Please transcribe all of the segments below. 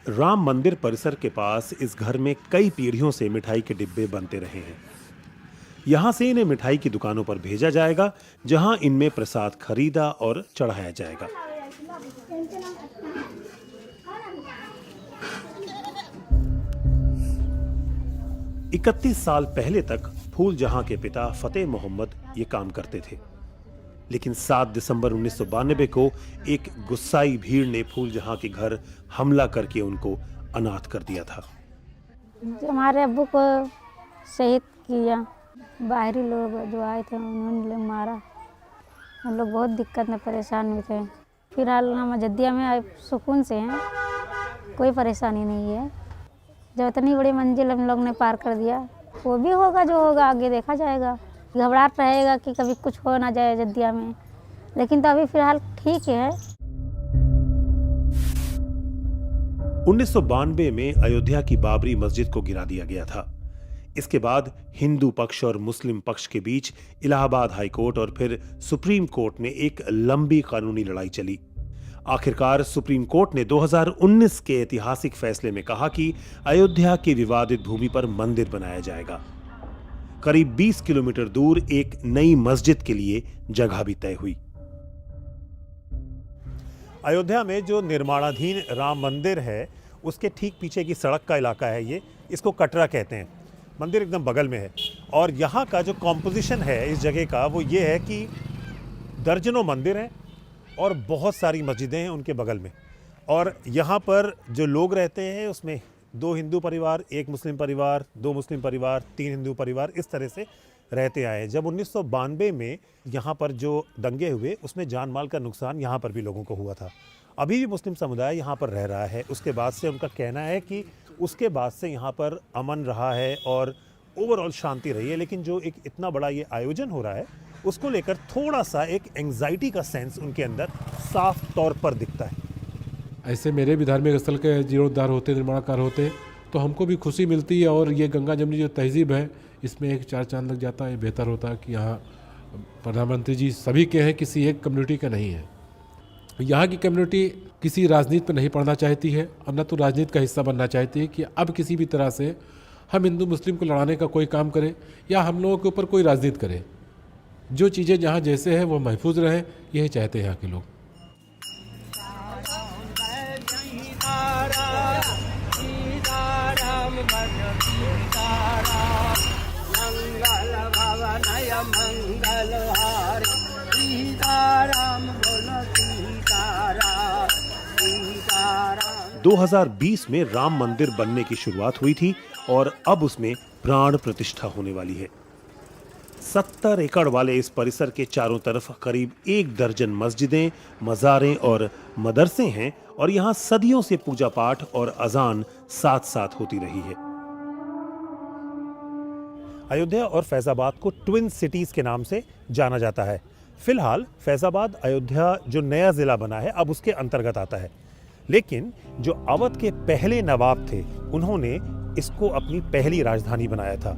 राम मंदिर परिसर के पास इस घर में कई पीढ़ियों से मिठाई के डिब्बे बनते रहे हैं। यहां से इन्हें मिठाई की दुकानों पर भेजा जाएगा, जहां इनमें प्रसाद खरीदा और चढ़ाया जाएगा। 31 साल पहले तक फूल जहां के पिता फतेह मोहम्मद ये काम करते थे, लेकिन 7 दिसंबर 1992 को एक गुस्साई भीड़ ने फूल जहां के घर हमला करके उनको अनाथ कर दिया था। जो हमारे अब्बू को शहीद किया, बाहरी लोग जो आए थे उन्होंने मारा। हम लोग बहुत दिक्कत में परेशान में थे। फिलहाल हम अयोध्या में सुकून से हैं, कोई परेशानी नहीं है। जब इतनी बड़ी मंजिल हम लोग ने पार कर दिया, वो भी होगा जो होगा आगे देखा जाएगा। घबराहट रहेगा कि कभी कुछ हो ना जाए अयोध्या में, लेकिन तो अभी फिलहाल ठीक है। 1992 में अयोध्या की बाबरी मस्जिद को गिरा दिया गया था। इसके बाद हिंदू पक्ष और मुस्लिम पक्ष के बीच इलाहाबाद हाई कोर्ट और फिर सुप्रीम कोर्ट में एक लंबी कानूनी लड़ाई चली। आखिरकार सुप्रीम कोर्ट ने 2019 के ऐतिहासिक फैसले में कहा कि अयोध्या की विवादित भूमि पर मंदिर बनाया जाएगा। करीब 20 किलोमीटर दूर एक नई मस्जिद के लिए जगह भी तय हुई। अयोध्या में जो निर्माणाधीन राम मंदिर है, उसके ठीक पीछे की सड़क का इलाका है ये। इसको कटरा कहते हैं। मंदिर एकदम बगल में है और यहाँ का जो कॉम्पोजिशन है इस जगह का, वो ये है कि दर्जनों मंदिर हैं और बहुत सारी मस्जिदें हैं उनके बगल में। और यहाँ पर जो लोग रहते हैं उसमें 2 हिंदू परिवार, 1 मुस्लिम परिवार, 2 मुस्लिम परिवार, 3 हिंदू परिवार, इस तरह से रहते आए। जब 1992 में यहाँ पर जो दंगे हुए, उसमें जान माल का नुकसान यहाँ पर भी लोगों को हुआ था। अभी भी मुस्लिम समुदाय यहाँ पर रह रहा है। उसके बाद से उनका कहना है कि उसके बाद से यहाँ पर अमन रहा है और ओवरऑल शांति रही है। लेकिन जो एक इतना बड़ा ये आयोजन हो रहा है, उसको लेकर थोड़ा सा एक एंग्जाइटी का सेंस उनके अंदर साफ तौर पर दिखता है। ऐसे मेरे भी धार्मिक स्थल के जीर्णोद्धार होते, निर्माण कार्य होते, तो हमको भी खुशी मिलती है। और ये गंगा जमुनी जो तहजीब है, इसमें एक 4 चांद लग जाता है। बेहतर होता है कि यहाँ प्रधानमंत्री जी सभी के हैं, किसी एक कम्युनिटी का नहीं है। यहाँ की कम्युनिटी किसी राजनीति पर नहीं पढ़ना चाहती है और न तो राजनीति का हिस्सा बनना चाहती है कि अब किसी भी तरह से हम हिंदू मुस्लिम को लड़ाने का कोई काम करें या हम लोगों के ऊपर कोई राजनीति करे। जो चीज़ें जहाँ जैसे हैं वो महफूज रहे, यही चाहते हैं यहाँ के लोग। मंगलहारी सीताराम बोलो सीताराम सीताराम। 2020 में राम मंदिर बनने की शुरुआत हुई थी और अब उसमें प्राण प्रतिष्ठा होने वाली है। 70 एकड़ वाले इस परिसर के चारों तरफ करीब 1 दर्जन मस्जिदें, मज़ारें और मदरसे हैं और यहाँ सदियों से पूजा पाठ और अजान साथ साथ होती रही है। अयोध्या और फैजाबाद को ट्विन सिटीज के नाम से जाना जाता है। फिलहाल फैजाबाद अयोध्या जो नया जिला बना है, अब उसके अंतर्गत आता है। लेकिन जो अवध के पहले नवाब थे, उन्होंने इसको अपनी पहली राजधानी बनाया था।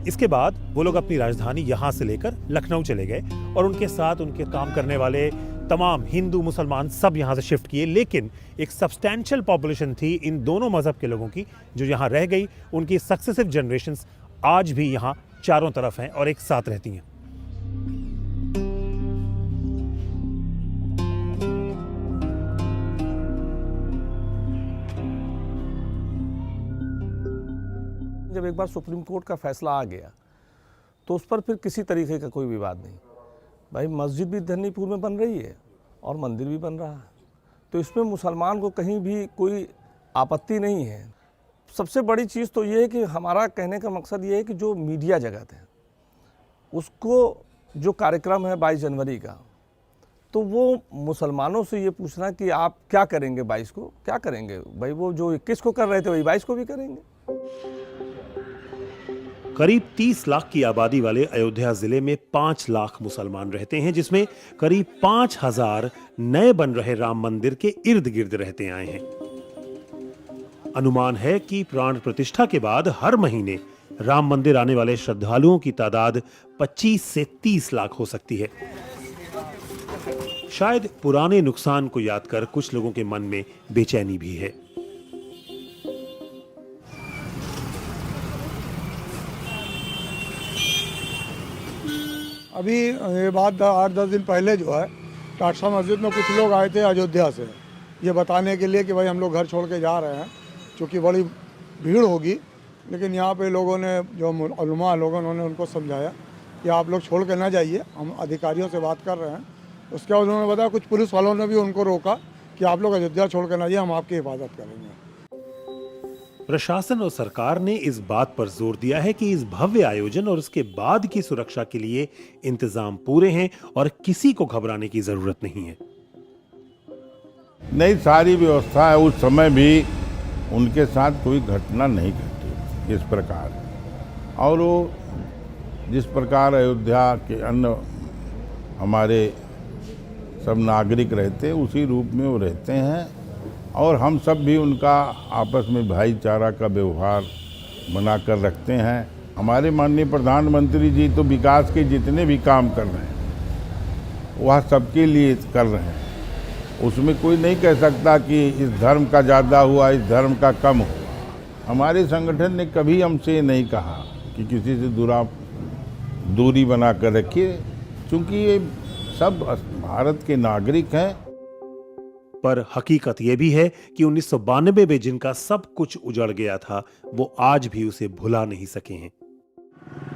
इसके बाद वो लोग अपनी राजधानी यहाँ से लेकर लखनऊ चले गए और उनके साथ उनके काम करने वाले तमाम हिंदू मुसलमान सब यहाँ से शिफ्ट किए। लेकिन एक सब्सटैंशियल पॉपुलेशन थी इन दोनों मजहब के लोगों की जो यहाँ रह गई। उनकी सक्सेसिव जनरेशंस आज भी यहाँ चारों तरफ हैं और एक साथ रहती हैं। जब एक बार सुप्रीम कोर्ट का फैसला आ गया तो उस पर फिर किसी तरीके का कोई विवाद नहीं। भाई मस्जिद भी धन्नीपुर में बन रही है और मंदिर भी बन रहा है, तो इसमें मुसलमान को कहीं भी कोई आपत्ति नहीं है। सबसे बड़ी चीज़ तो ये है कि हमारा कहने का मकसद ये है कि जो मीडिया जगत है उसको जो कार्यक्रम है 22 जनवरी का, तो वो मुसलमानों से ये पूछना कि आप क्या करेंगे 22 को, क्या करेंगे भाई। वो जो 21 को कर रहे थे वही 22 को भी करेंगे। करीब 30 लाख की आबादी वाले अयोध्या जिले में 5 लाख मुसलमान रहते हैं, जिसमें करीब 5000 नए बन रहे राम मंदिर के इर्द गिर्द रहते आए हैं। अनुमान है कि प्राण प्रतिष्ठा के बाद हर महीने राम मंदिर आने वाले श्रद्धालुओं की तादाद 25 से 30 लाख हो सकती है। शायद पुराने नुकसान को याद कर कुछ लोगों के मन में बेचैनी भी है। अभी ये बात 8-10 दिन पहले जो है टाटसा मस्जिद में कुछ लोग आए थे अयोध्या से, ये बताने के लिए कि भाई हम लोग घर छोड़ के जा रहे हैं, क्योंकि बड़ी भीड़ होगी। लेकिन यहाँ पे लोगों ने, जो उलमा लोगों ने उनको समझाया कि आप लोग छोड़ के ना जाइए, हम अधिकारियों से बात कर रहे हैं। उसके बाद उन्होंने बताया कुछ पुलिस वालों ने भी उनको रोका कि आप लोग अयोध्या छोड़ के ना जाइए, हम आपकी हिफाजत करेंगे। प्रशासन और सरकार ने इस बात पर जोर दिया है कि इस भव्य आयोजन और उसके बाद की सुरक्षा के लिए इंतजाम पूरे हैं और किसी को घबराने की जरूरत नहीं है। नहीं, सारी व्यवस्था है। उस समय भी उनके साथ कोई घटना नहीं घटी इस प्रकार, और वो जिस प्रकार अयोध्या के अन्य हमारे सब नागरिक रहते हैं उसी रूप में वो रहते हैं, और हम सब भी उनका आपस में भाईचारा का व्यवहार बनाकर रखते हैं। हमारे माननीय प्रधानमंत्री जी तो विकास के जितने भी काम कर रहे हैं वह सबके लिए कर रहे हैं, उसमें कोई नहीं कह सकता कि इस धर्म का ज़्यादा हुआ, इस धर्म का कम हुआ। हमारे संगठन ने कभी हमसे नहीं कहा कि किसी से दूरी बना कर रखिए, क्योंकि ये सब भारत के नागरिक हैं। पर हकीकत यह भी है कि 1992 में जिनका सब कुछ उजड़ गया था वो आज भी उसे भुला नहीं सके हैं।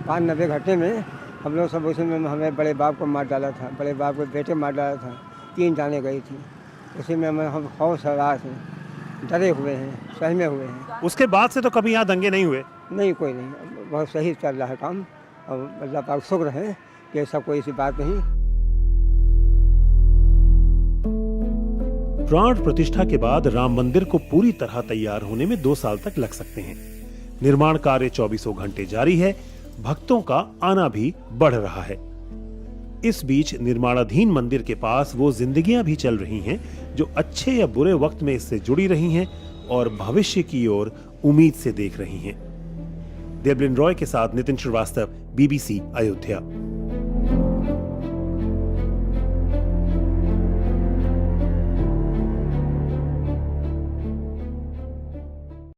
95 घटने में हम लोग सब उसी में हमें बड़े बाप को मार डाला था, बड़े बाप के बेटे मार डाला था, 3 जाने गई थी। उसी में हम खौफ सवार थे, डरे हुए हैं, सहमे हुए हैं। उसके बाद से तो कभी यहाँ दंगे नहीं हुए? नहीं, कोई नहीं, बहुत सही चल रहा है काम, और अल्लाह पाक शुक्र है कि ऐसा कोई ऐसी बात नहीं। प्राण प्रतिष्ठा के बाद राम मंदिर को पूरी तरह तैयार होने में 2 साल तक लग सकते हैं। निर्माण कार्य 24 घंटे जारी है, भक्तों का आना भी बढ़ रहा है। इस बीच निर्माणाधीन मंदिर के पास वो जिंदगियां भी चल रही हैं जो अच्छे या बुरे वक्त में इससे जुड़ी रही हैं और भविष्य की ओर उम्मीद से देख रही हैं। देवलिन रॉय के साथ नितिन श्रीवास्तव, BBC अयोध्या।